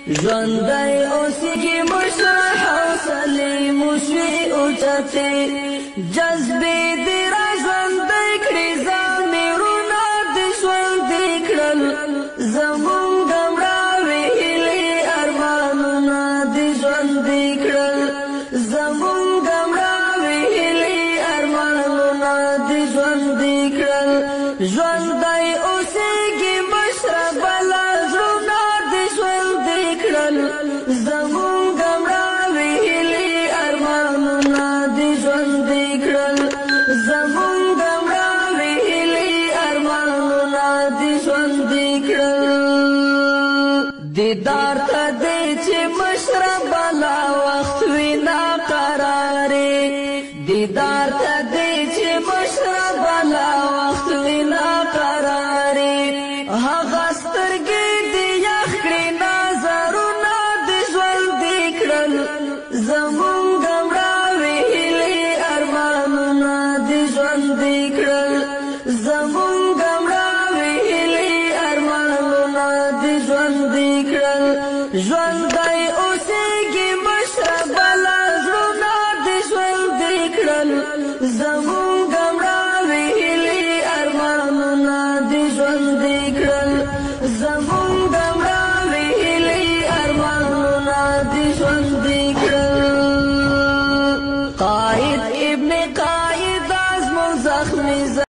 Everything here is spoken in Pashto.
ژوندی اوسیږي مشره حوصلې مشوي اوچتې جذبې دې را ژوندی کړې ضمیرونه دې ژوندي کړل زمونږ مړاوې هیلې ارمانونه دې ژوندي کړل زمونږ مړاوې هیلې ارمانونه دې ژوندي کړل ژوندی اوسیږي مشره بله زړونه دې ژوندي کړل زمونږ مړاوې هیلې ارمانونه دې ژوندي کړل زمونږ مړاوې هیلې ارمانونه دې ژوندي کړل دیدار ته دې چې مشره بلا وخت وي ناقرارې دیدار ته دې چې مشره بلا وخت وي ناقرارې هغه سترګې دې یخ کړې نظرونه دې ژوندي کړل زمونږ مړاوې هیلې ارمانونه دې ژوندي کړل زمونږ مړاوې هیلې ارمانونه دې ژوندي کړل ژوندی اوسیږي مشره بله زړونه دې ژوندي کړل زمونږ